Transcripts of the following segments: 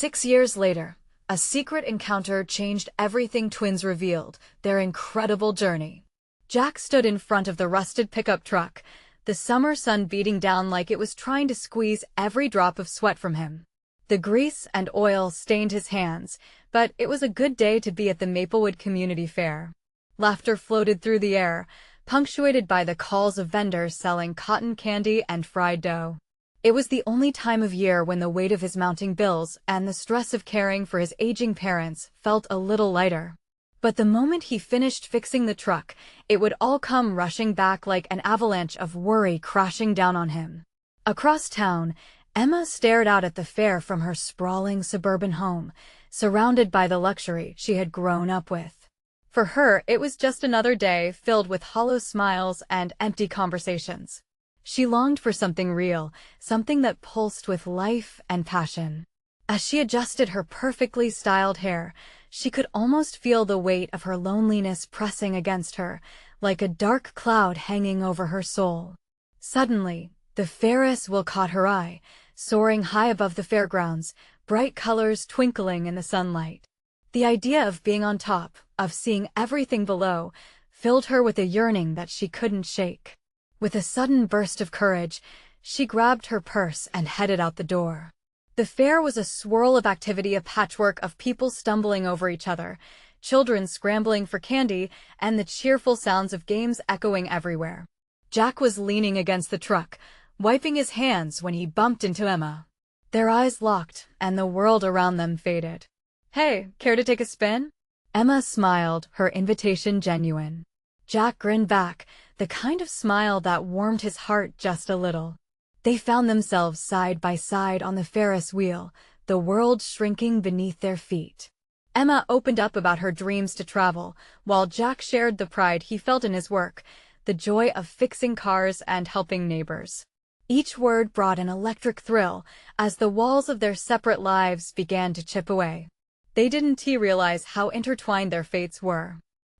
6 years later, a secret encounter changed everything. Twins revealed their incredible journey. Jack stood in front of the rusted pickup truck, the summer sun beating down like it was trying to squeeze every drop of sweat from him. The grease and oil stained his hands, but it was a good day to be at the Maplewood Community Fair. Laughter floated through the air, punctuated by the calls of vendors selling cotton candy and fried dough. It was the only time of year when the weight of his mounting bills and the stress of caring for his aging parents felt a little lighter. But the moment he finished fixing the truck, it would all come rushing back like an avalanche of worry crashing down on him. Across town, Emma stared out at the fair from her sprawling suburban home, surrounded by the luxury she had grown up with. For her, it was just another day filled with hollow smiles and empty conversations. She longed for something real, something that pulsed with life and passion. As she adjusted her perfectly styled hair, she could almost feel the weight of her loneliness pressing against her, like a dark cloud hanging over her soul. Suddenly, the Ferris wheel caught her eye, soaring high above the fairgrounds, bright colors twinkling in the sunlight. The idea of being on top, of seeing everything below, filled her with a yearning that she couldn't shake. With a sudden burst of courage, she grabbed her purse and headed out the door. The fair was a swirl of activity, a patchwork of people stumbling over each other, children scrambling for candy, and the cheerful sounds of games echoing everywhere. Jack was leaning against the truck, wiping his hands when he bumped into Emma. Their eyes locked, and the world around them faded. "Hey, care to take a spin?" Emma smiled, her invitation genuine. Jack grinned back, the kind of smile that warmed his heart just a little. They found themselves side by side on the Ferris wheel, the world shrinking beneath their feet. Emma opened up about her dreams to travel, while Jack shared the pride he felt in his work, the joy of fixing cars and helping neighbors. Each word brought an electric thrill as the walls of their separate lives began to chip away. They didn't realize how intertwined their fates were.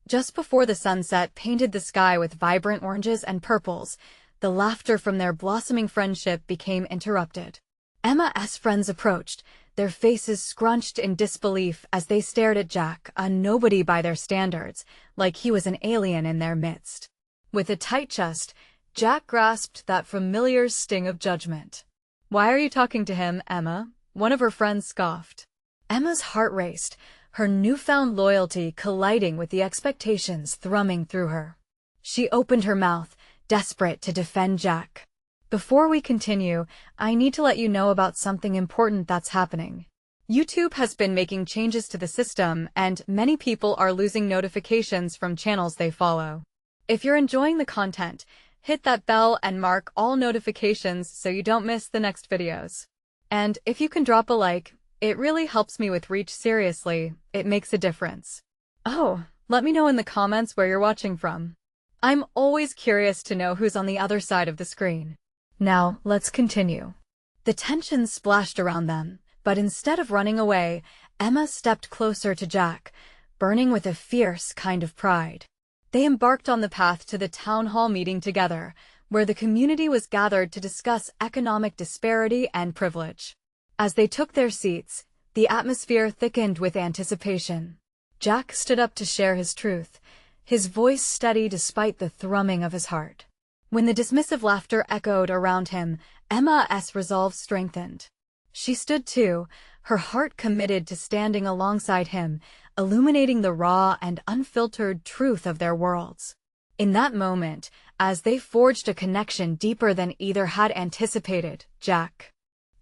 Just before the sunset painted the sky with vibrant oranges and purples, the laughter from their blossoming friendship became interrupted. Emma's friends approached, their faces scrunched in disbelief as they stared at Jack, a nobody by their standards, like he was an alien in their midst. With a tight chest, Jack grasped that familiar sting of judgment. "Why are you talking to him, Emma?" one of her friends scoffed. Emma's heart raced, her newfound loyalty colliding with the expectations thrumming through her. She opened her mouth, desperate to defend Jack. "Before we continue, I need to let you know about something important that's happening. YouTube has been making changes to the system, and many people are losing notifications from channels they follow. If you're enjoying the content, hit that bell and mark all notifications so you don't miss the next videos. And if you can drop a like, it really helps me with reach. Seriously, it makes a difference. Oh, let me know in the comments where you're watching from. I'm always curious to know who's on the other side of the screen." Now, let's continue. The tension splashed around them, but instead of running away, Emma stepped closer to Jack, burning with a fierce kind of pride. They embarked on the path to the town hall meeting together, where the community was gathered to discuss economic disparity and privilege. As they took their seats, the atmosphere thickened with anticipation. Jack stood up to share his truth, his voice steady despite the thrumming of his heart. When the dismissive laughter echoed around him, Emma's resolve strengthened. She stood too, her heart committed to standing alongside him, illuminating the raw and unfiltered truth of their worlds. In that moment, as they forged a connection deeper than either had anticipated, Jack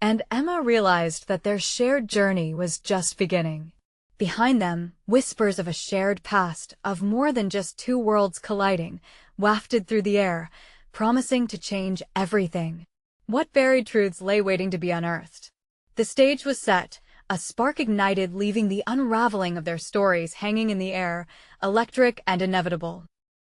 and Emma realized that their shared journey was just beginning. Behind them, whispers of a shared past, of more than just two worlds colliding, wafted through the air, promising to change everything. What buried truths lay waiting to be unearthed? The stage was set, a spark ignited, leaving the unraveling of their stories hanging in the air, electric and inevitable.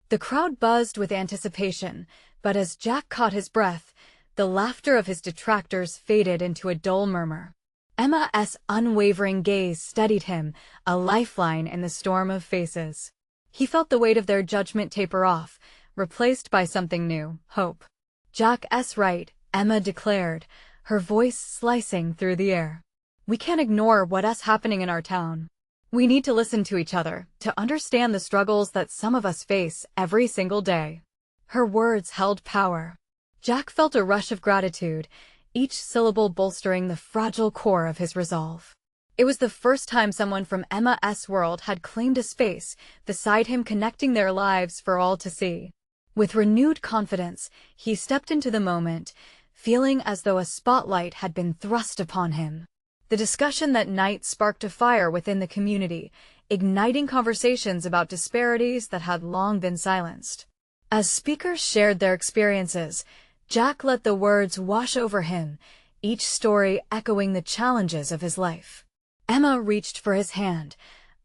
The crowd buzzed with anticipation, but as Jack caught his breath, the laughter of his detractors faded into a dull murmur. Emma's unwavering gaze steadied him, a lifeline in the storm of faces. He felt the weight of their judgment taper off, replaced by something new, hope. "Jack's right," Emma declared, her voice slicing through the air. We can't ignore what's happening in our town. We need to listen to each other, to understand the struggles that some of us face every single day." Her words held power. Jack felt a rush of gratitude, each syllable bolstering the fragile core of his resolve. It was the first time someone from Emma's world had claimed a space beside him, connecting their lives for all to see. With renewed confidence, he stepped into the moment, feeling as though a spotlight had been thrust upon him. The discussion that night sparked a fire within the community, igniting conversations about disparities that had long been silenced. As speakers shared their experiences, Jack let the words wash over him, each story echoing the challenges of his life. Emma reached for his hand,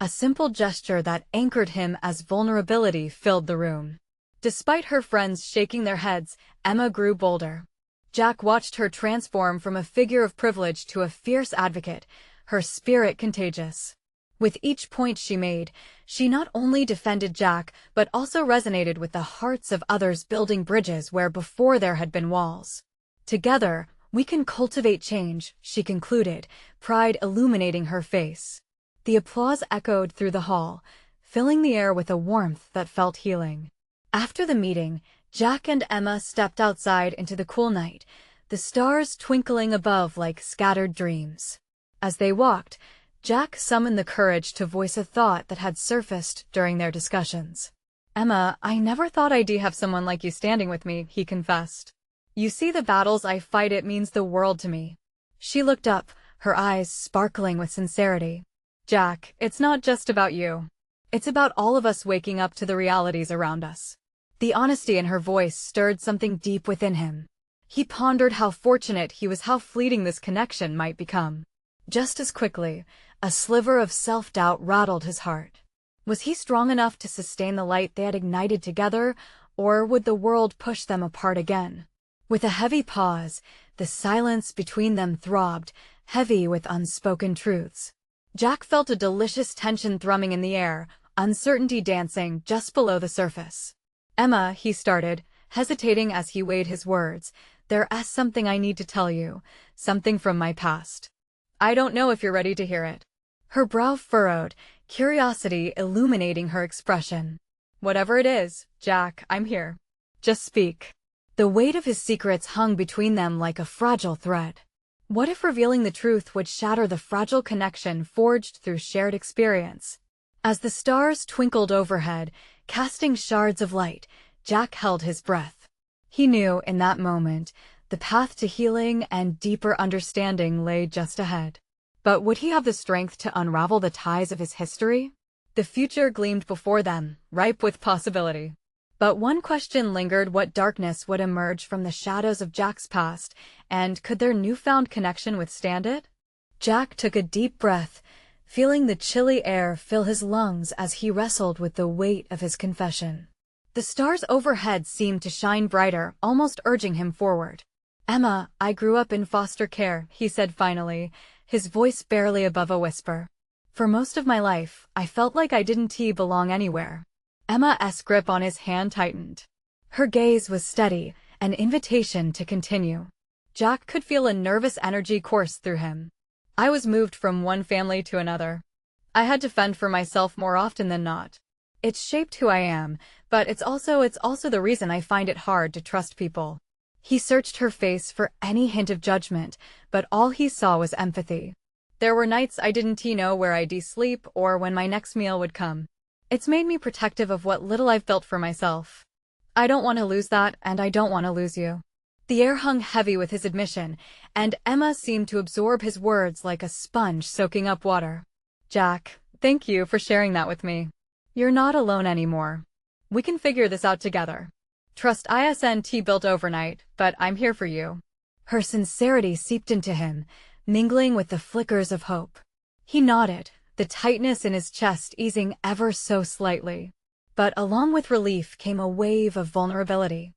a simple gesture that anchored him as vulnerability filled the room. Despite her friends shaking their heads, Emma grew bolder. Jack watched her transform from a figure of privilege to a fierce advocate, her spirit contagious. With each point she made, she not only defended Jack but also resonated with the hearts of others, building bridges where before there had been walls. "Together, we can cultivate change," she concluded, pride illuminating her face. The applause echoed through the hall, filling the air with a warmth that felt healing. After the meeting, Jack and Emma stepped outside into the cool night, the stars twinkling above like scattered dreams. As they walked, Jack summoned the courage to voice a thought that had surfaced during their discussions. "Emma, I never thought I'd have someone like you standing with me," he confessed. "You see the battles I fight, it means the world to me." She looked up, her eyes sparkling with sincerity. "Jack, it's not just about you. It's about all of us waking up to the realities around us." The honesty in her voice stirred something deep within him. He pondered how fortunate he was, how fleeting this connection might become. Just as quickly, a sliver of self-doubt rattled his heart. Was he strong enough to sustain the light they had ignited together, or would the world push them apart again? With a heavy pause, the silence between them throbbed, heavy with unspoken truths. Jack felt a delicious tension thrumming in the air, uncertainty dancing just below the surface. "Emma," he started, hesitating as he weighed his words, "there's something I need to tell you, something from my past. I don't know if you're ready to hear it." Her brow furrowed, curiosity illuminating her expression. "Whatever it is, Jack, I'm here. Just speak." The weight of his secrets hung between them like a fragile thread. What if revealing the truth would shatter the fragile connection forged through shared experience? As the stars twinkled overhead, casting shards of light, Jack held his breath. He knew, in that moment, the path to healing and deeper understanding lay just ahead. But would he have the strength to unravel the ties of his history? The future gleamed before them, ripe with possibility. But one question lingered: what darkness would emerge from the shadows of Jack's past, and could their newfound connection withstand it? Jack took a deep breath, feeling the chilly air fill his lungs as he wrestled with the weight of his confession. The stars overhead seemed to shine brighter, almost urging him forward. "Emma, I grew up in foster care," he said finally, his voice barely above a whisper. "For most of my life, I felt like I didn't belong anywhere." Emma's grip on his hand tightened. Her gaze was steady, an invitation to continue. Jack could feel a nervous energy course through him. "I was moved from one family to another. I had to fend for myself more often than not. It's shaped who I am, but it's also the reason I find it hard to trust people." He searched her face for any hint of judgment, but all he saw was empathy. "There were nights I didn't know where I'd sleep or when my next meal would come. It's made me protective of what little I've built for myself. I don't want to lose that, and I don't want to lose you." The air hung heavy with his admission, and Emma seemed to absorb his words like a sponge soaking up water. "Jack, thank you for sharing that with me. You're not alone anymore. We can figure this out together. Trust isn't built overnight, but I'm here for you." Her sincerity seeped into him, mingling with the flickers of hope. He nodded, the tightness in his chest easing ever so slightly. But along with relief came a wave of vulnerability.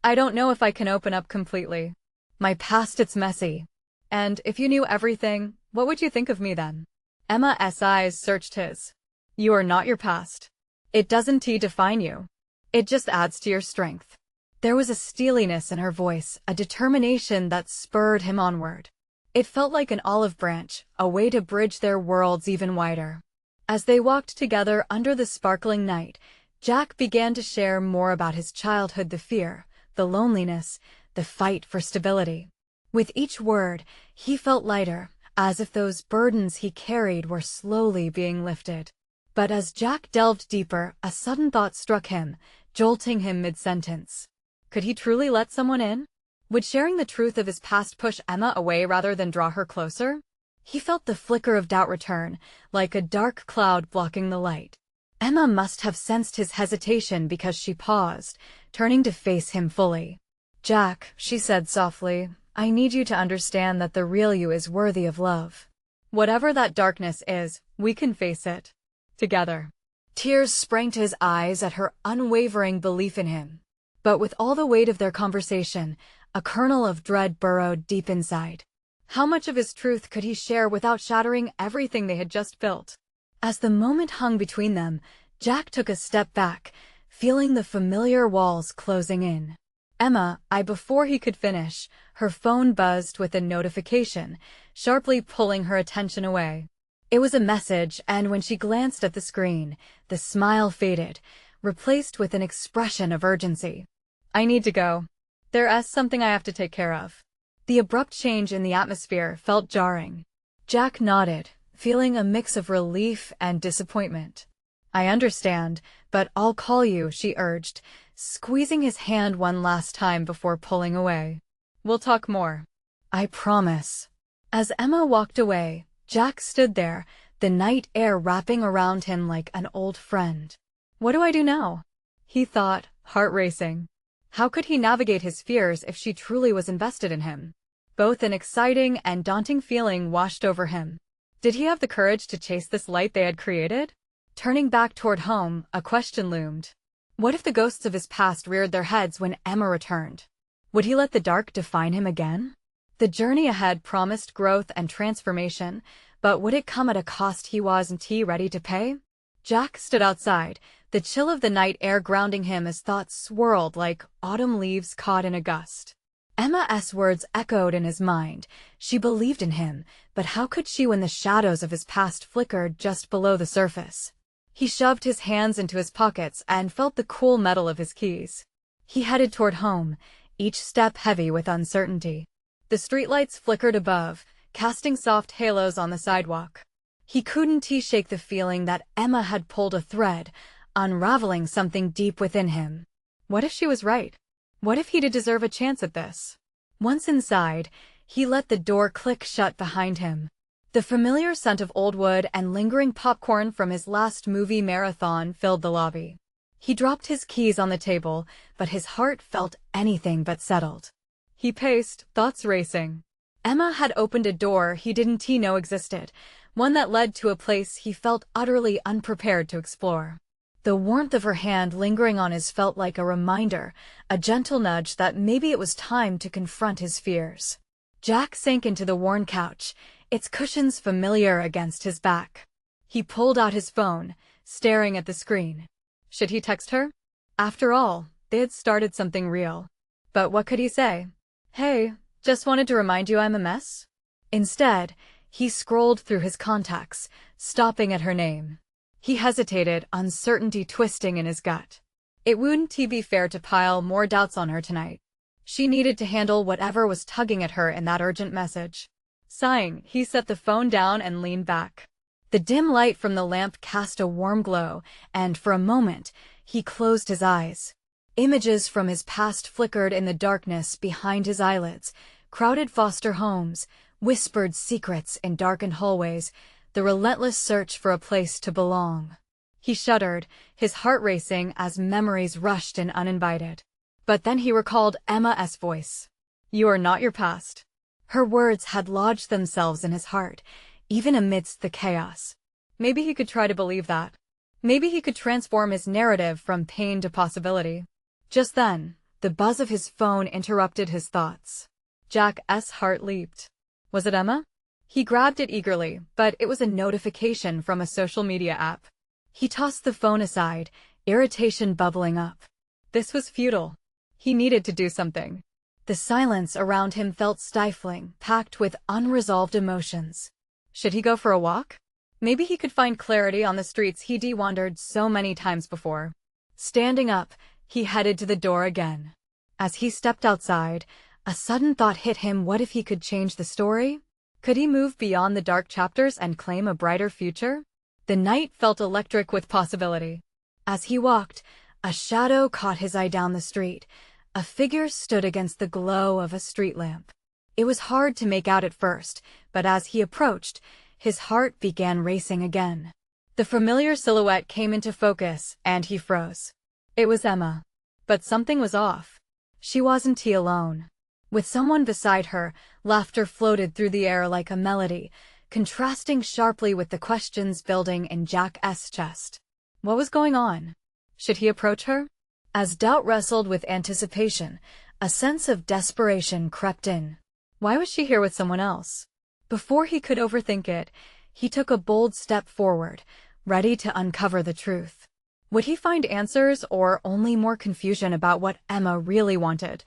"I don't know if I can open up completely. My past, it's messy. And if you knew everything, what would you think of me then?" Emma's eyes searched his. "You are not your past. It doesn't define you. It just adds to your strength." There was a steeliness in her voice, a determination that spurred him onward. It felt like an olive branch, a way to bridge their worlds even wider. As they walked together under the sparkling night, Jack began to share more about his childhood, the fear, the loneliness, the fight for stability. With each word, he felt lighter, as if those burdens he carried were slowly being lifted. But as Jack delved deeper, a sudden thought struck him, jolting him mid-sentence. Could he truly let someone in? Would sharing the truth of his past push Emma away rather than draw her closer? He felt the flicker of doubt return, like a dark cloud blocking the light. Emma must have sensed his hesitation because she paused, turning to face him fully. "Jack," she said softly, "I need you to understand that the real you is worthy of love. Whatever that darkness is, we can face it. Together." Tears sprang to his eyes at her unwavering belief in him. But with all the weight of their conversation, a kernel of dread burrowed deep inside. How much of his truth could he share without shattering everything they had just built? As the moment hung between them, Jack took a step back, feeling the familiar walls closing in. "Emma," before he could finish, her phone buzzed with a notification, sharply pulling her attention away. It was a message, and when she glanced at the screen, the smile faded, replaced with an expression of urgency. "I need to go. There's something I have to take care of." The abrupt change in the atmosphere felt jarring. Jack nodded, feeling a mix of relief and disappointment. "I understand, but I'll call you," she urged, squeezing his hand one last time before pulling away. "We'll talk more. I promise." As Emma walked away, Jack stood there, the night air wrapping around him like an old friend. What do I do now? He thought, heart racing. How could he navigate his fears if she truly was invested in him? Both an exciting and daunting feeling washed over him. Did he have the courage to chase this light they had created? Turning back toward home, a question loomed. What if the ghosts of his past reared their heads when Emma returned? Would he let the dark define him again? The journey ahead promised growth and transformation, but would it come at a cost he wasn't ready to pay? Jack stood outside, the chill of the night air grounding him as thoughts swirled like autumn leaves caught in a gust. Emma's words echoed in his mind. She believed in him, but how could she when the shadows of his past flickered just below the surface? He shoved his hands into his pockets and felt the cool metal of his keys. He headed toward home, each step heavy with uncertainty. The streetlights flickered above, casting soft halos on the sidewalk. He couldn't shake the feeling that Emma had pulled a thread, unraveling something deep within him. What if she was right? What if he did deserve a chance at this? Once inside, he let the door click shut behind him. The familiar scent of old wood and lingering popcorn from his last movie marathon filled the lobby. He dropped his keys on the table, but his heart felt anything but settled. He paced, thoughts racing. Emma had opened a door he didn't know existed, one that led to a place he felt utterly unprepared to explore. The warmth of her hand lingering on his felt like a reminder, a gentle nudge that maybe it was time to confront his fears. Jack sank into the worn couch, its cushions familiar against his back. He pulled out his phone, staring at the screen. Should he text her? After all, they had started something real. But what could he say? "Hey, just wanted to remind you I'm a mess?" Instead, he scrolled through his contacts, stopping at her name. He hesitated, uncertainty twisting in his gut. It wouldn't be fair to pile more doubts on her tonight. She needed to handle whatever was tugging at her in that urgent message. Sighing, he set the phone down and leaned back. The dim light from the lamp cast a warm glow, and for a moment, he closed his eyes. Images from his past flickered in the darkness behind his eyelids, crowded foster homes, whispered secrets in darkened hallways, the relentless search for a place to belong. He shuddered, his heart racing as memories rushed in uninvited. But then he recalled Emma's voice. "You are not your past." Her words had lodged themselves in his heart, even amidst the chaos. Maybe he could try to believe that. Maybe he could transform his narrative from pain to possibility. Just then, the buzz of his phone interrupted his thoughts. Jack's heart leaped. Was it Emma? He grabbed it eagerly, but it was a notification from a social media app. He tossed the phone aside, irritation bubbling up. This was futile. He needed to do something. The silence around him felt stifling, packed with unresolved emotions. Should he go for a walk? Maybe he could find clarity on the streets he'd wandered so many times before. Standing up, he headed to the door again. As he stepped outside, a sudden thought hit him. What if he could change the story? Could he move beyond the dark chapters and claim a brighter future? The night felt electric with possibility. As he walked, a shadow caught his eye down the street. A figure stood against the glow of a street lamp. It was hard to make out at first, but as he approached, his heart began racing again. The familiar silhouette came into focus, and he froze. It was Emma. But something was off. She wasn't alone. With someone beside her, laughter floated through the air like a melody, contrasting sharply with the questions building in Jack's chest. What was going on? Should he approach her? As doubt wrestled with anticipation, a sense of desperation crept in. Why was she here with someone else? Before he could overthink it, he took a bold step forward, ready to uncover the truth. Would he find answers or only more confusion about what Emma really wanted?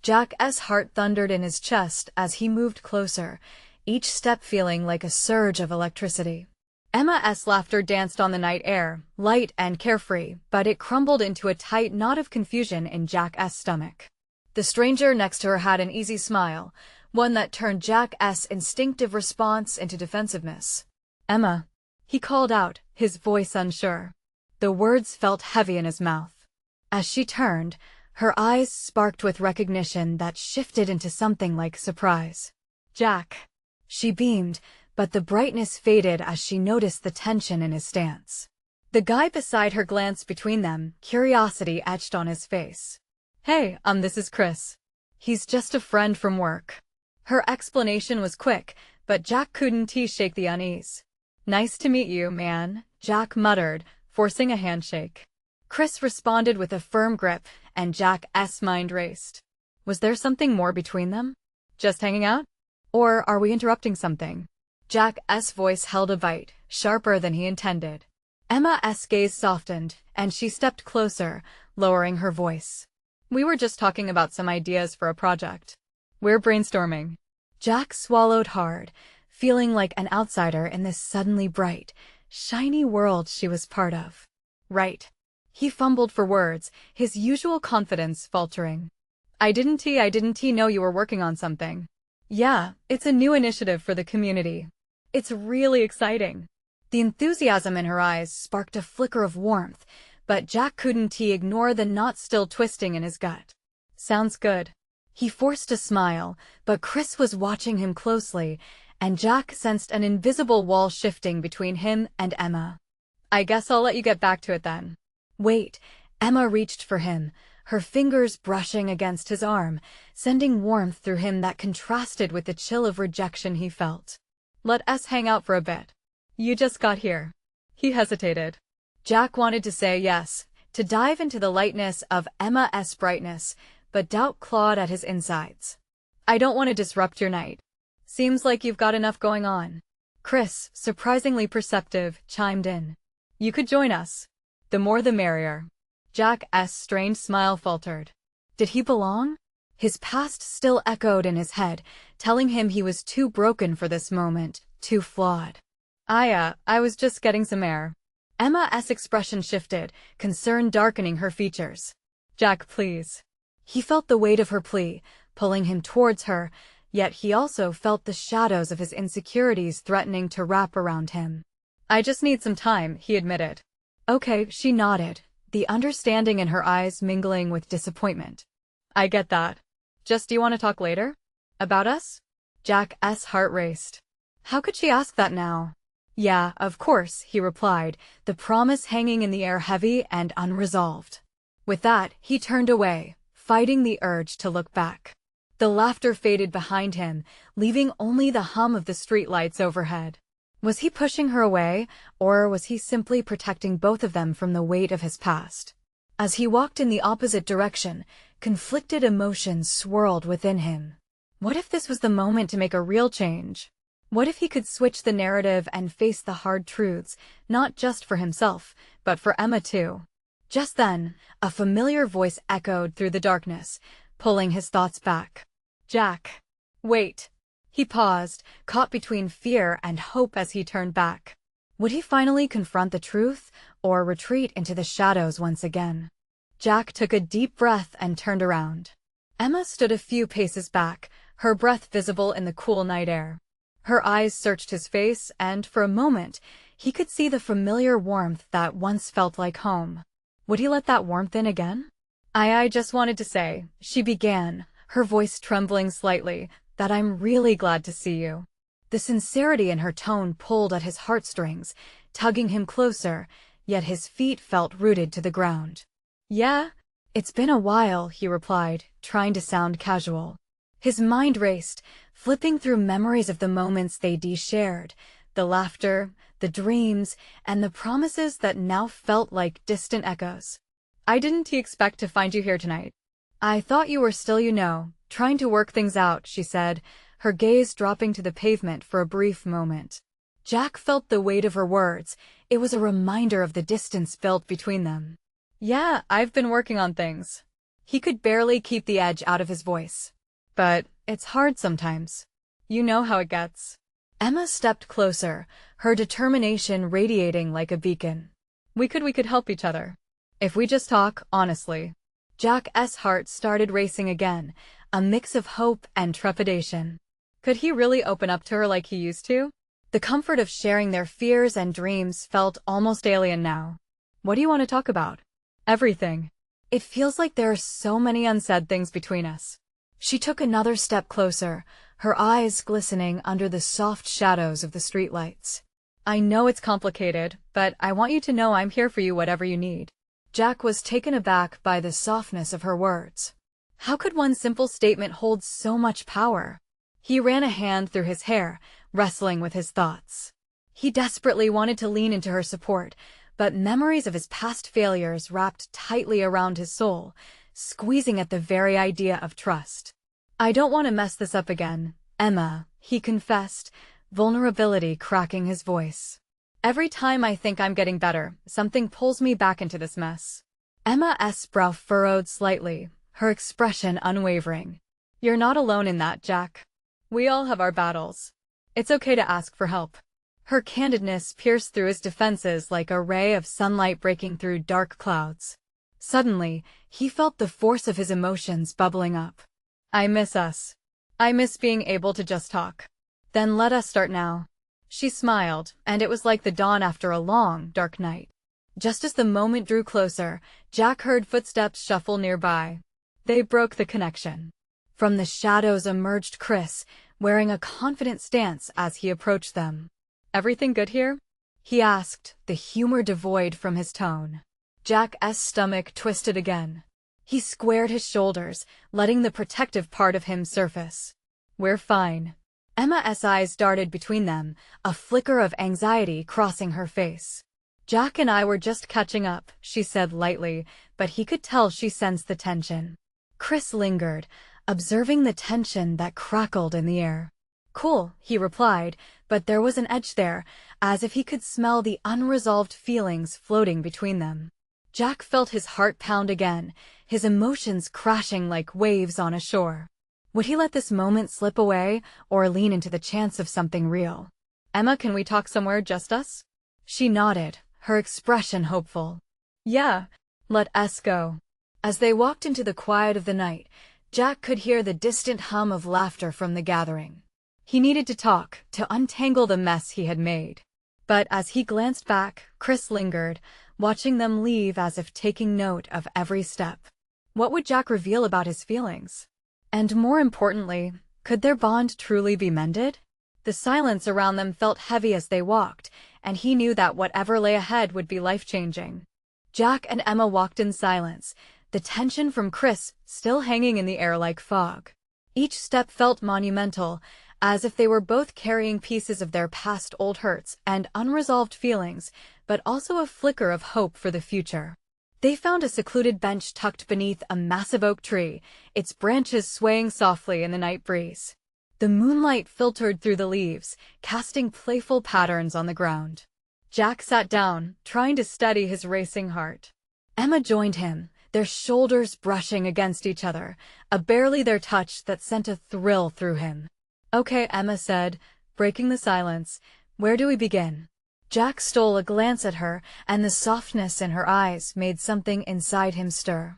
Jack's heart thundered in his chest as he moved closer, each step feeling like a surge of electricity. Emma's laughter danced on the night air, light and carefree, but it crumbled into a tight knot of confusion in Jack's stomach. The stranger next to her had an easy smile, one that turned Jack's instinctive response into defensiveness. "Emma," he called out, his voice unsure. The words felt heavy in his mouth. As she turned, her eyes sparked with recognition that shifted into something like surprise. "Jack." She beamed, but the brightness faded as she noticed the tension in his stance. The guy beside her glanced between them, curiosity etched on his face. "Hey, this is Chris. He's just a friend from work." Her explanation was quick, but Jack couldn't shake the unease. "Nice to meet you, man," Jack muttered, forcing a handshake. Chris responded with a firm grip, and Jack's mind raced. Was there something more between them? Just hanging out? Or are we interrupting something? Jack's voice held a bite, sharper than he intended. Emma's gaze softened, and she stepped closer, lowering her voice. "We were just talking about some ideas for a project. We're brainstorming." Jack swallowed hard, feeling like an outsider in this suddenly bright, shiny world she was part of. "Right." He fumbled for words, his usual confidence faltering. I didn't know you were working on something." "Yeah, it's a new initiative for the community. It's really exciting." The enthusiasm in her eyes sparked a flicker of warmth, but Jack couldn't ignore the knot still twisting in his gut. "Sounds good." He forced a smile, but Chris was watching him closely, and Jack sensed an invisible wall shifting between him and Emma. "I guess I'll let you get back to it then." "Wait." Emma reached for him, her fingers brushing against his arm, sending warmth through him that contrasted with the chill of rejection he felt. "Let us hang out for a bit. You just got here." He hesitated. Jack wanted to say yes, to dive into the lightness of Emma's brightness, but doubt clawed at his insides. "I don't want to disrupt your night. Seems like you've got enough going on." Chris, surprisingly perceptive, chimed in. "You could join us. The more the merrier." Jack's strained smile faltered. Did he belong? His past still echoed in his head, telling him he was too broken for this moment, too flawed. I was just getting some air." Emma's expression shifted, concern darkening her features. "Jack, please." He felt the weight of her plea, pulling him towards her, yet he also felt the shadows of his insecurities threatening to wrap around him. "I just need some time," he admitted. "Okay," she nodded, the understanding in her eyes mingling with disappointment. "I get that. Just do you want to talk later? About us?" Jack's heart raced. How could she ask that now? "Yeah, of course," he replied, the promise hanging in the air heavy and unresolved. With that, he turned away, fighting the urge to look back. The laughter faded behind him, leaving only the hum of the streetlights overhead. Was he pushing her away, or was he simply protecting both of them from the weight of his past? As he walked in the opposite direction, conflicted emotions swirled within him. What if this was the moment to make a real change? What if he could switch the narrative and face the hard truths, not just for himself, but for Emma too? Just then, a familiar voice echoed through the darkness, pulling his thoughts back. Jack. Wait. He paused, caught between fear and hope as he turned back. Would he finally confront the truth, or retreat into the shadows once again? Jack took a deep breath and turned around. Emma stood a few paces back, her breath visible in the cool night air. Her eyes searched his face, and for a moment, he could see the familiar warmth that once felt like home. Would he let that warmth in again? I just wanted to say, she began, her voice trembling slightly, that I'm really glad to see you. The sincerity in her tone pulled at his heartstrings, tugging him closer, yet his feet felt rooted to the ground. Yeah, it's been a while, he replied, trying to sound casual. His mind raced, flipping through memories of the moments they'd shared, the laughter, the dreams, and the promises that now felt like distant echoes. I didn't expect to find you here tonight. I thought you were still, trying to work things out, she said, her gaze dropping to the pavement for a brief moment. Jack felt the weight of her words. It was a reminder of the distance built between them. Yeah, I've been working on things. He could barely keep the edge out of his voice. But it's hard sometimes. You know how it gets. Emma stepped closer, her determination radiating like a beacon. We could help each other. If we just talk, honestly. Jack's heart started racing again, a mix of hope and trepidation. Could he really open up to her like he used to? The comfort of sharing their fears and dreams felt almost alien now. What do you want to talk about? Everything. It feels like there are so many unsaid things between us. She took another step closer, her eyes glistening under the soft shadows of the streetlights. I know it's complicated, but I want you to know I'm here for you whatever you need. Jack was taken aback by the softness of her words. How could one simple statement hold so much power? He ran a hand through his hair, wrestling with his thoughts. He desperately wanted to lean into her support, but memories of his past failures wrapped tightly around his soul, squeezing at the very idea of trust. I don't want to mess this up again, Emma, he confessed, vulnerability cracking his voice. Every time I think I'm getting better, something pulls me back into this mess. Emma's brow furrowed slightly, her expression unwavering. You're not alone in that, Jack. We all have our battles. It's okay to ask for help. Her candidness pierced through his defenses like a ray of sunlight breaking through dark clouds. Suddenly, he felt the force of his emotions bubbling up. I miss us. I miss being able to just talk. Then let us start now. She smiled, and it was like the dawn after a long, dark night. Just as the moment drew closer, Jack heard footsteps shuffle nearby. They broke the connection. From the shadows emerged Chris, wearing a confident stance as he approached them. Everything good here? He asked, the humor devoid from his tone. Jack's stomach twisted again. He squared his shoulders, letting the protective part of him surface. We're fine. Emma's eyes darted between them, a flicker of anxiety crossing her face. Jack and I were just catching up, she said lightly, but he could tell she sensed the tension. Chris lingered, observing the tension that crackled in the air. Cool, he replied, but there was an edge there, as if he could smell the unresolved feelings floating between them. Jack felt his heart pound again, his emotions crashing like waves on a shore. Would he let this moment slip away, or lean into the chance of something real? Emma, can we talk somewhere, just us? She nodded, her expression hopeful. Yeah, let us go. As they walked into the quiet of the night, Jack could hear the distant hum of laughter from the gathering. He needed to talk, to untangle the mess he had made. But as he glanced back, Chris lingered, watching them leave as if taking note of every step. What would Jack reveal about his feelings? And more importantly, could their bond truly be mended? The silence around them felt heavy as they walked, and he knew that whatever lay ahead would be life-changing. Jack and Emma walked in silence, the tension from Chris still hanging in the air like fog. Each step felt monumental, as if they were both carrying pieces of their past old hurts and unresolved feelings, but also a flicker of hope for the future. They found a secluded bench tucked beneath a massive oak tree, its branches swaying softly in the night breeze. The moonlight filtered through the leaves, casting playful patterns on the ground. Jack sat down, trying to steady his racing heart. Emma joined him, their shoulders brushing against each other, a barely there touch that sent a thrill through him. "Okay," Emma said, breaking the silence. "Where do we begin?" Jack stole a glance at her, and the softness in her eyes made something inside him stir.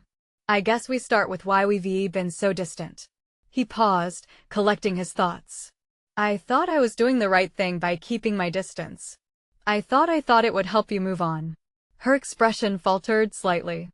"I guess we start with why we've been so distant." He paused, collecting his thoughts. "I thought I was doing the right thing by keeping my distance. I thought it would help you move on." Her expression faltered slightly.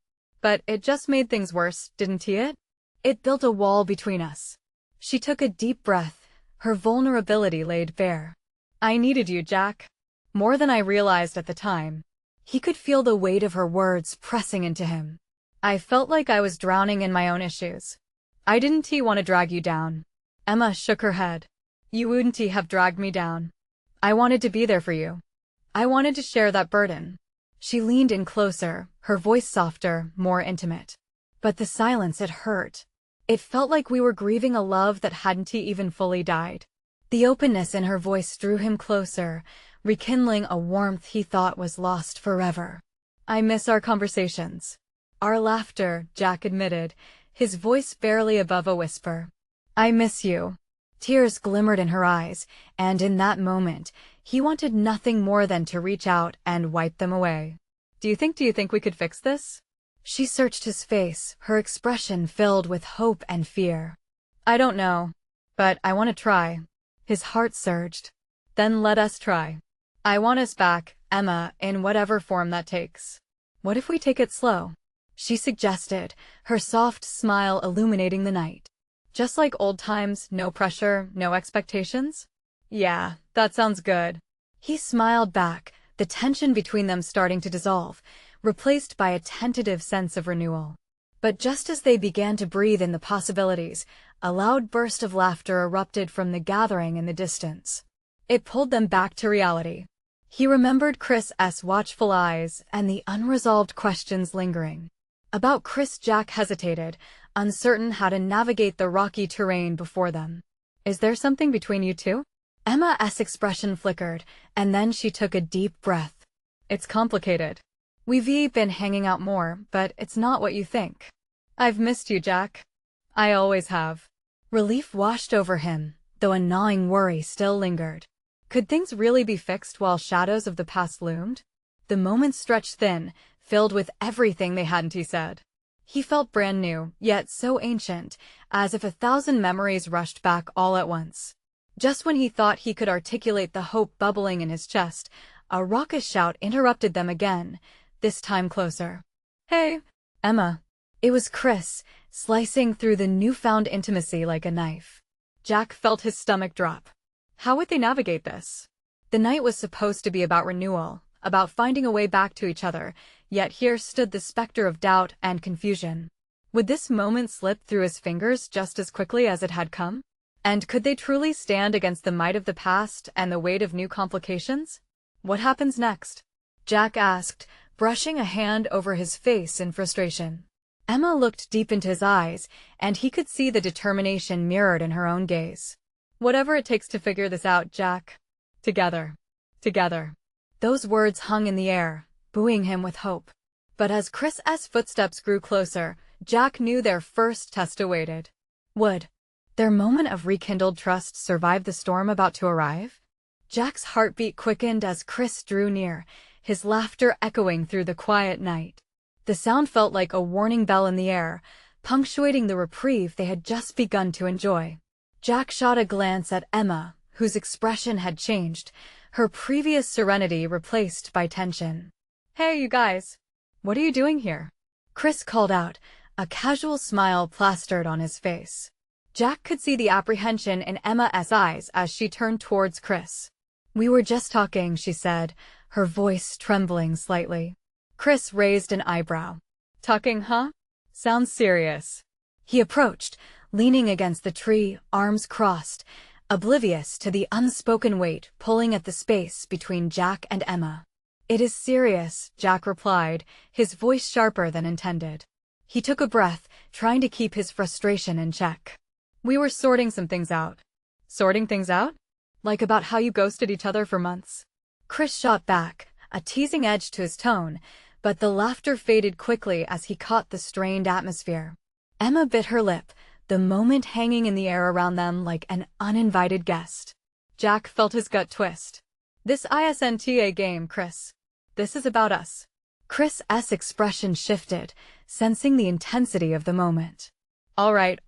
"But it just made things worse, didn't it? It built a wall between us." She took a deep breath, her vulnerability laid bare. "I needed you, Jack. More than I realized at the time." He could feel the weight of her words pressing into him. "I felt like I was drowning in my own issues. I didn't want to drag you down." Emma shook her head. "You wouldn't have dragged me down. I wanted to be there for you. I wanted to share that burden." She leaned in closer, her voice softer, more intimate. But the silence, it hurt. It felt like we were grieving a love that hadn't even fully died. The openness in her voice drew him closer, rekindling a warmth he thought was lost forever. "I miss our conversations. Our laughter," Jack admitted, his voice barely above a whisper. "I miss you." Tears glimmered in her eyes, and in that moment, he wanted nothing more than to reach out and wipe them away. Do you think we could fix this?" She searched his face, her expression filled with hope and fear. "I don't know, but I want to try." His heart surged. "Then let us try. I want us back, Emma, in whatever form that takes." "What if we take it slow?" she suggested, her soft smile illuminating the night. "Just like old times, no pressure, no expectations?" "Yeah, that sounds good." He smiled back, the tension between them starting to dissolve, replaced by a tentative sense of renewal. But just as they began to breathe in the possibilities, a loud burst of laughter erupted from the gathering in the distance. It pulled them back to reality. He remembered Chris's watchful eyes and the unresolved questions lingering. About Chris, Jack hesitated, uncertain how to navigate the rocky terrain before them. "Is there something between you two?" Emma's expression flickered, and then she took a deep breath. "It's complicated. We've been hanging out more, but it's not what you think. I've missed you, Jack. I always have." Relief washed over him, though a gnawing worry still lingered. Could things really be fixed while shadows of the past loomed? The moments stretched thin, filled with everything they hadn't said. He felt brand new, yet so ancient, as if 1,000 memories rushed back all at once. Just when he thought he could articulate the hope bubbling in his chest, a raucous shout interrupted them again, this time closer. "Hey, Emma." It was Chris, slicing through the newfound intimacy like a knife. Jack felt his stomach drop. How would they navigate this? The night was supposed to be about renewal, about finding a way back to each other, yet here stood the specter of doubt and confusion. Would this moment slip through his fingers just as quickly as it had come? And could they truly stand against the might of the past and the weight of new complications? "What happens next?" Jack asked, brushing a hand over his face in frustration. Emma looked deep into his eyes, and he could see the determination mirrored in her own gaze. "Whatever it takes to figure this out, Jack. Together. Together." Those words hung in the air, buoying him with hope. But as Chris's footsteps grew closer, Jack knew their first test awaited. Would their moment of rekindled trust survive the storm about to arrive? Jack's heartbeat quickened as Chris drew near, his laughter echoing through the quiet night. The sound felt like a warning bell in the air, punctuating the reprieve they had just begun to enjoy. Jack shot a glance at Emma, whose expression had changed, her previous serenity replaced by tension. "Hey, you guys. What are you doing here?" Chris called out, a casual smile plastered on his face. Jack could see the apprehension in Emma's eyes as she turned towards Chris. "We were just talking," she said, her voice trembling slightly. Chris raised an eyebrow. "Talking, huh? Sounds serious." He approached, leaning against the tree, arms crossed, oblivious to the unspoken weight pulling at the space between Jack and Emma. "It is serious," Jack replied, his voice sharper than intended. He took a breath, trying to keep his frustration in check. "We were sorting some things out." "Sorting things out? Like about how you ghosted each other for months?" Chris shot back, a teasing edge to his tone, But the laughter faded quickly as he caught the strained atmosphere. Emma bit her lip, the moment hanging in the air around them like an uninvited guest. Jack felt his gut twist. This isn't a game, Chris. This is about us. Chris's expression shifted, sensing the intensity of the moment. All right.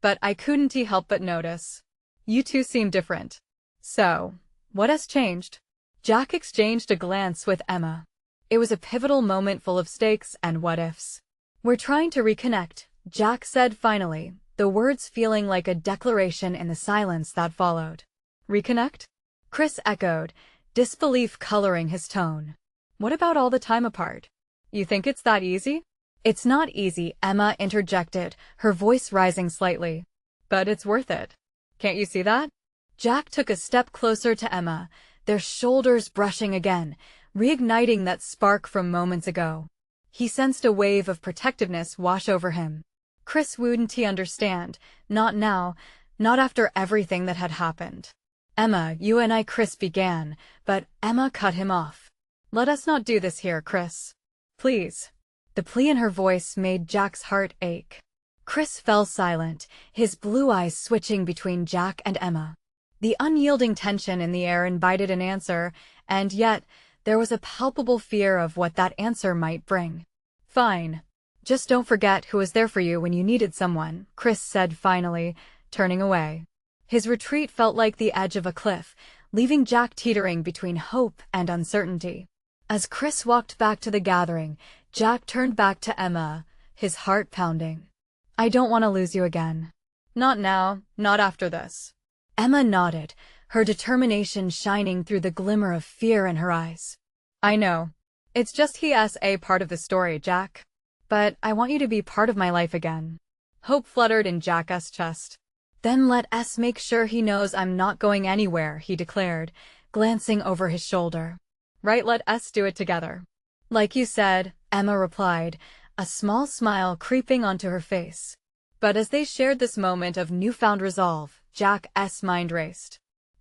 But I couldn't help but notice. You two seem different. So, what has changed? Jack exchanged a glance with Emma. It was a pivotal moment full of stakes and what-ifs. We're trying to reconnect, Jack said finally, the words feeling like a declaration in the silence that followed. Reconnect? Chris echoed, disbelief coloring his tone. What about all the time apart? You think it's that easy? It's not easy, Emma interjected, her voice rising slightly. But it's worth it. Can't you see that? Jack took a step closer to Emma, their shoulders brushing again, reigniting that spark from moments ago. He sensed a wave of protectiveness wash over him. Chris wouldn't understand, not now, not after everything that had happened. Emma, you and I, Chris began, but Emma cut him off. Let us not do this here, Chris. Please. The plea in her voice made Jack's heart ache. Chris fell silent, his blue eyes switching between Jack and Emma. The unyielding tension in the air invited an answer, and yet, there was a palpable fear of what that answer might bring. Fine. Just don't forget who was there for you when you needed someone, Chris said finally, turning away. His retreat felt like the edge of a cliff, leaving Jack teetering between hope and uncertainty. As Chris walked back to the gathering, Jack turned back to Emma, his heart pounding. I don't want to lose you again. Not now, not after this. Emma nodded, her determination shining through the glimmer of fear in her eyes. I know. It's just he's a part of the story, Jack. But I want you to be part of my life again. Hope fluttered in Jack's chest. Then let us make sure he knows I'm not going anywhere, he declared, glancing over his shoulder. Right, let us do it together. Like you said, Emma replied, a small smile creeping onto her face. But as they shared this moment of newfound resolve, Jack's mind raced.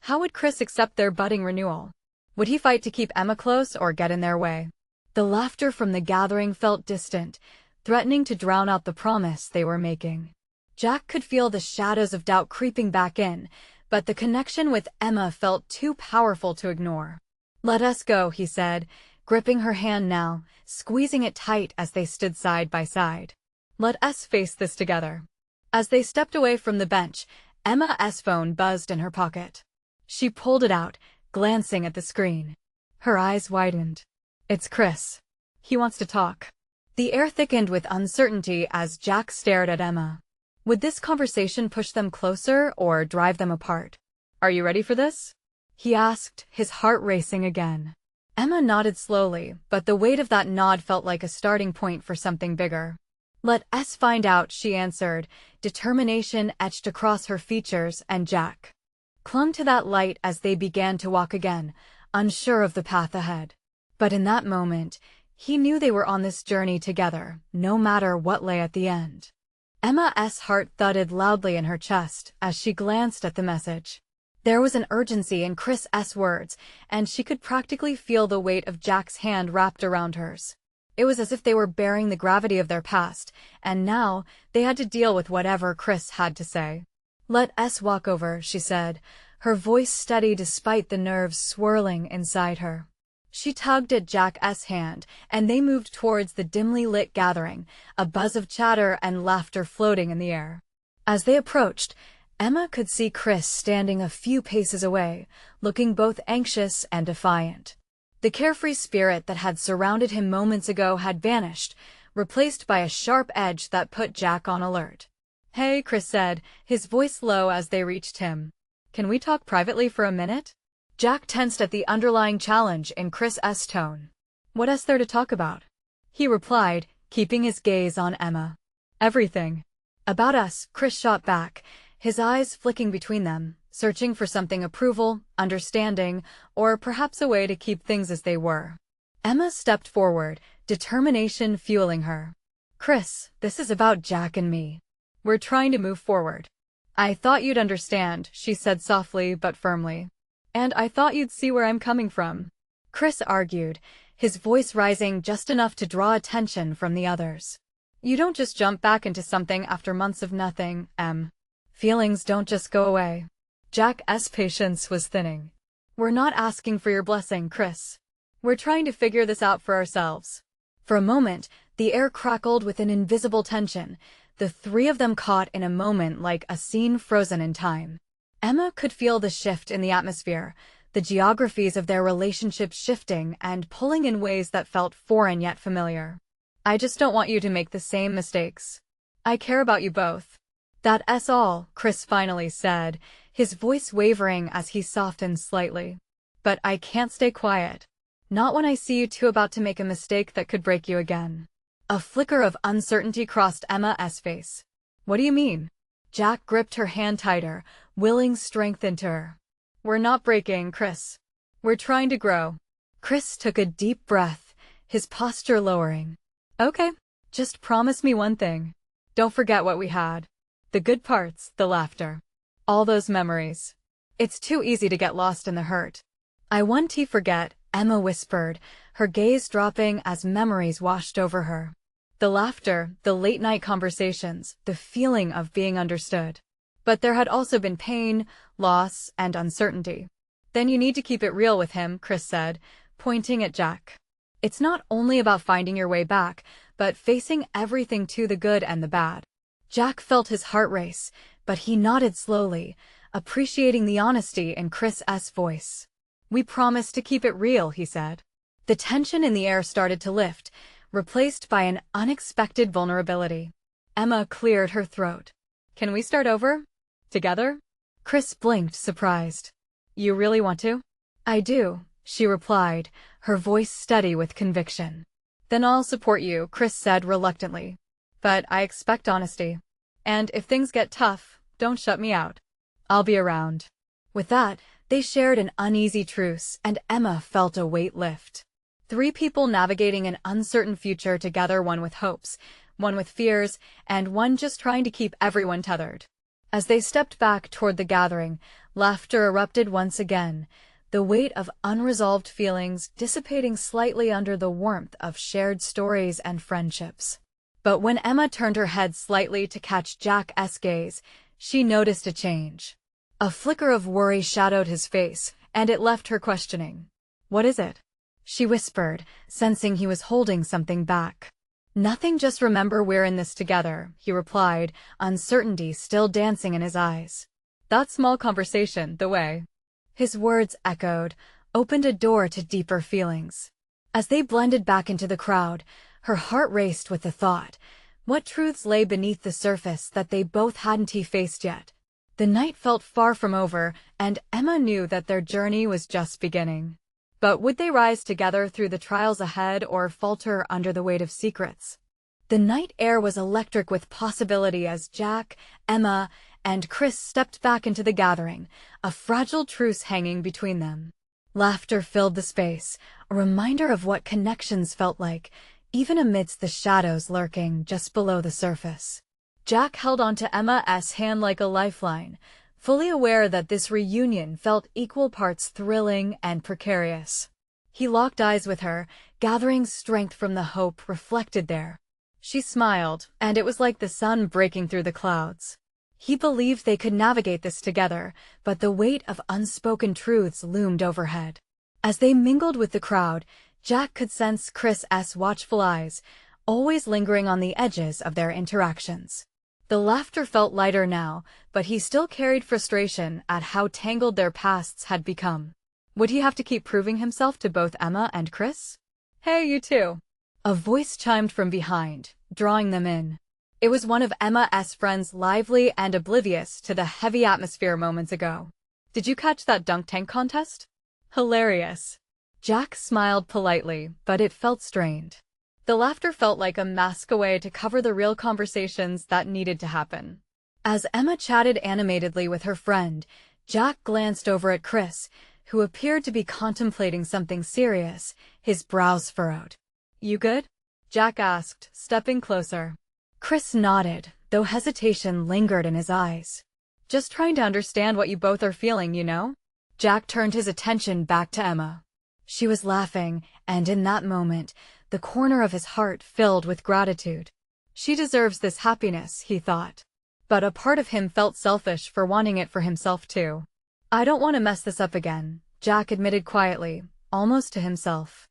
How would Chris accept their budding renewal? Would he fight to keep Emma close or get in their way? The laughter from the gathering felt distant, threatening to drown out the promise they were making. Jack could feel the shadows of doubt creeping back in, but the connection with Emma felt too powerful to ignore. Let us go, he said, gripping her hand now, squeezing it tight as they stood side by side. Let us face this together. As they stepped away from the bench, Emma's phone buzzed in her pocket. She pulled it out, glancing at the screen. Her eyes widened. It's Chris. He wants to talk. The air thickened with uncertainty as Jack stared at Emma. Would this conversation push them closer or drive them apart? Are you ready for this? He asked, his heart racing again. Emma nodded slowly, but the weight of that nod felt like a starting point for something bigger. Let us find out, she answered, determination etched across her features, and Jack clung to that light as they began to walk again, unsure of the path ahead. But in that moment, he knew they were on this journey together, no matter what lay at the end. Emma's heart thudded loudly in her chest as she glanced at the message. There was an urgency in Chris's words, and she could practically feel the weight of Jack's hand wrapped around hers. It was as if they were bearing the gravity of their past, and now they had to deal with whatever Chris had to say. Let us walk over, she said, her voice steady despite the nerves swirling inside her. She tugged at Jack's hand, and they moved towards the dimly lit gathering, a buzz of chatter and laughter floating in the air. As they approached, Emma could see Chris standing a few paces away, looking both anxious and defiant. The carefree spirit that had surrounded him moments ago had vanished, replaced by a sharp edge that put Jack on alert. Hey, Chris said, his voice low as they reached him. Can we talk privately for a minute? Jack tensed at the underlying challenge in Chris's tone. What's there to talk about? He replied, keeping his gaze on Emma. Everything. About us, Chris shot back, his eyes flicking between them, searching for something approval, understanding, or perhaps a way to keep things as they were. Emma stepped forward, determination fueling her. Chris, this is about Jack and me. We're trying to move forward. I thought you'd understand, she said softly but firmly. And I thought you'd see where I'm coming from. Chris argued, his voice rising just enough to draw attention from the others. You don't just jump back into something after months of nothing, Em. Feelings don't just go away. Jack's patience was thinning. We're not asking for your blessing, Chris. We're trying to figure this out for ourselves. For a moment, the air crackled with an invisible tension, the three of them caught in a moment like a scene frozen in time. Emma could feel the shift in the atmosphere, the geographies of their relationship shifting and pulling in ways that felt foreign yet familiar. I just don't want you to make the same mistakes. I care about you both. That's all, Chris finally said, his voice wavering as he softened slightly. But I can't stay quiet. Not when I see you two about to make a mistake that could break you again. A flicker of uncertainty crossed Emma's face. What do you mean? Jack gripped her hand tighter, willing strength into her. We're not breaking, Chris. We're trying to grow. Chris took a deep breath, his posture lowering. Okay, just promise me one thing. Don't forget what we had. The good parts, the laughter. All those memories. It's too easy to get lost in the hurt. I want to forget, Emma whispered, her gaze dropping as memories washed over her. The laughter, the late-night conversations, the feeling of being understood. But there had also been pain, loss, and uncertainty. Then you need to keep it real with him, Chris said, pointing at Jack. It's not only about finding your way back, but facing everything to the good and the bad. Jack felt his heart race, but he nodded slowly, appreciating the honesty in Chris's voice. We promise to keep it real, he said. The tension in the air started to lift, replaced by an unexpected vulnerability. Emma cleared her throat. Can we start over? Together? Chris blinked, surprised. You really want to? I do, she replied, her voice steady with conviction. Then I'll support you, Chris said reluctantly. But I expect honesty. And if things get tough, don't shut me out. I'll be around. With that, they shared an uneasy truce, and Emma felt a weight lift. Three people navigating an uncertain future together, one with hopes, one with fears, and one just trying to keep everyone tethered. As they stepped back toward the gathering, laughter erupted once again, the weight of unresolved feelings dissipating slightly under the warmth of shared stories and friendships. But when Emma turned her head slightly to catch Jack's gaze, she noticed a change. A flicker of worry shadowed his face, and it left her questioning. What is it? She whispered, sensing he was holding something back. Nothing, just remember we're in this together, he replied, uncertainty still dancing in his eyes. That small conversation, the way his words echoed, opened a door to deeper feelings. As they blended back into the crowd, her heart raced with the thought, what truths lay beneath the surface that they both hadn't faced yet? The night felt far from over, and Emma knew that their journey was just beginning. But would they rise together through the trials ahead or falter under the weight of secrets? The night air was electric with possibility as Jack, Emma, and Chris stepped back into the gathering, a fragile truce hanging between them. Laughter filled the space, a reminder of what connections felt like, even amidst the shadows lurking just below the surface. Jack held onto Emma's hand like a lifeline, fully aware that this reunion felt equal parts thrilling and precarious. He locked eyes with her, gathering strength from the hope reflected there. She smiled, and it was like the sun breaking through the clouds. He believed they could navigate this together, but the weight of unspoken truths loomed overhead. As they mingled with the crowd, Jack could sense Chris's watchful eyes, always lingering on the edges of their interactions. The laughter felt lighter now, but he still carried frustration at how tangled their pasts had become. Would he have to keep proving himself to both Emma and Chris? Hey, you two! A voice chimed from behind, drawing them in. It was one of Emma's friends, lively and oblivious to the heavy atmosphere moments ago. Did you catch that dunk tank contest? Hilarious. Jack smiled politely, but it felt strained. The laughter felt like a mask away to cover the real conversations that needed to happen. As Emma chatted animatedly with her friend, Jack glanced over at Chris, who appeared to be contemplating something serious, his brows furrowed. You good? Jack asked, stepping closer. Chris nodded, though hesitation lingered in his eyes. Just trying to understand what you both are feeling, you know? Jack turned his attention back to Emma. She was laughing, and in that moment, the corner of his heart filled with gratitude. She deserves this happiness, he thought. But a part of him felt selfish for wanting it for himself too. I don't want to mess this up again, Jack admitted quietly, almost to himself.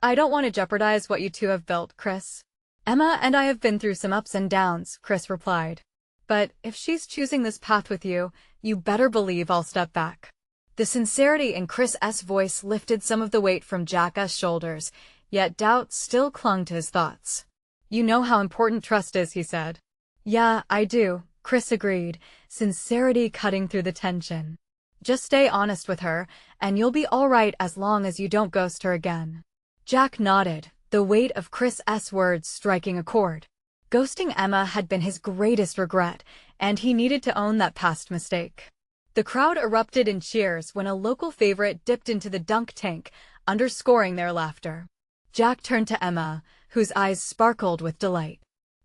I don't want to jeopardize what you two have built, Chris. Emma and I have been through some ups and downs, Chris replied. But if she's choosing this path with you, you better believe I'll step back. The sincerity in Chris's voice lifted some of the weight from Jack's shoulders, yet doubt still clung to his thoughts. You know how important trust is, he said. Yeah, I do, Chris agreed, sincerity cutting through the tension. Just stay honest with her, and you'll be all right as long as you don't ghost her again. Jack nodded, the weight of Chris's words striking a chord. Ghosting Emma had been his greatest regret, and he needed to own that past mistake. The crowd erupted in cheers when a local favorite dipped into the dunk tank, underscoring their laughter. Jack turned to Emma, whose eyes sparkled with delight.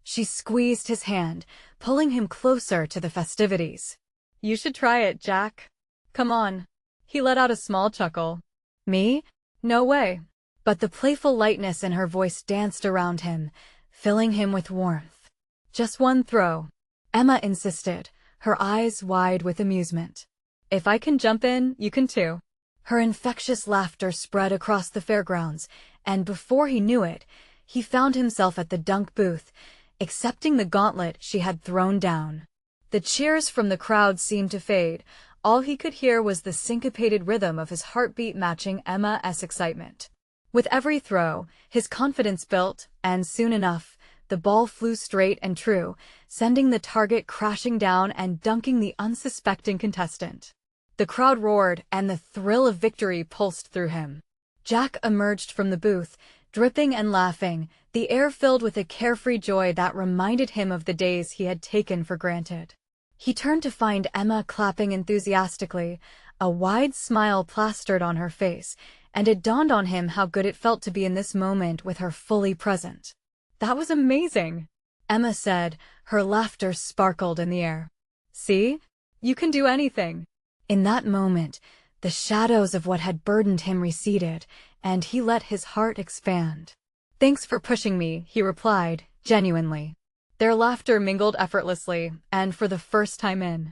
She squeezed his hand, pulling him closer to the festivities. You should try it, Jack. Come on. He let out a small chuckle. Me? No way. But the playful lightness in her voice danced around him, filling him with warmth. Just one throw, Emma insisted, her eyes wide with amusement. If I can jump in, you can too. Her infectious laughter spread across the fairgrounds, and before he knew it, he found himself at the dunk booth, accepting the gauntlet she had thrown down. The cheers from the crowd seemed to fade. All he could hear was the syncopated rhythm of his heartbeat matching Emma's excitement. With every throw, his confidence built, and soon enough, the ball flew straight and true, sending the target crashing down and dunking the unsuspecting contestant. The crowd roared, and the thrill of victory pulsed through him. Jack emerged from the booth, dripping and laughing, the air filled with a carefree joy that reminded him of the days he had taken for granted. He turned to find Emma clapping enthusiastically, a wide smile plastered on her face, and it dawned on him how good it felt to be in this moment with her fully present. That was amazing, Emma said, her laughter sparkled in the air. See? You can do anything. In that moment, the shadows of what had burdened him receded, and he let his heart expand. Thanks for pushing me, he replied, genuinely. Their laughter mingled effortlessly, and for the first time in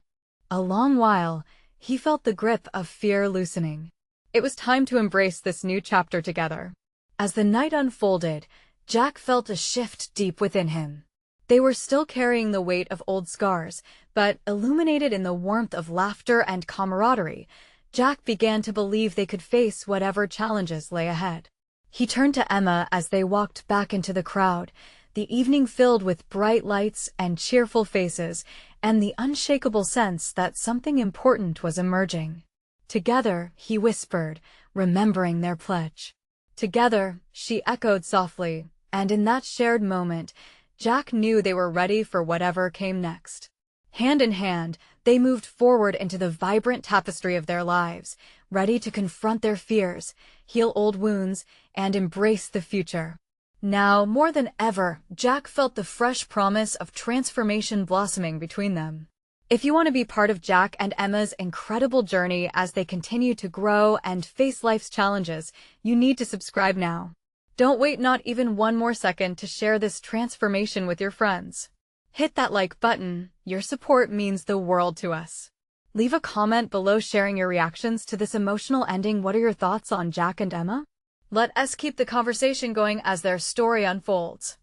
a long while, he felt the grip of fear loosening. It was time to embrace this new chapter together. As the night unfolded, Jack felt a shift deep within him. They were still carrying the weight of old scars, but illuminated in the warmth of laughter and camaraderie, Jack began to believe they could face whatever challenges lay ahead. He turned to Emma as they walked back into the crowd, the evening filled with bright lights and cheerful faces, and the unshakable sense that something important was emerging. Together, he whispered, remembering their pledge. Together, she echoed softly, and in that shared moment, Jack knew they were ready for whatever came next. Hand in hand, they moved forward into the vibrant tapestry of their lives, ready to confront their fears, heal old wounds, and embrace the future. Now, more than ever, Jack felt the fresh promise of transformation blossoming between them. If you want to be part of Jack and Emma's incredible journey as they continue to grow and face life's challenges, you need to subscribe now. Don't wait not even one more second to share this transformation with your friends. Hit that like button, your support means the world to us. Leave a comment below sharing your reactions to this emotional ending. What are your thoughts on Jack and Emma? Let us keep the conversation going as their story unfolds.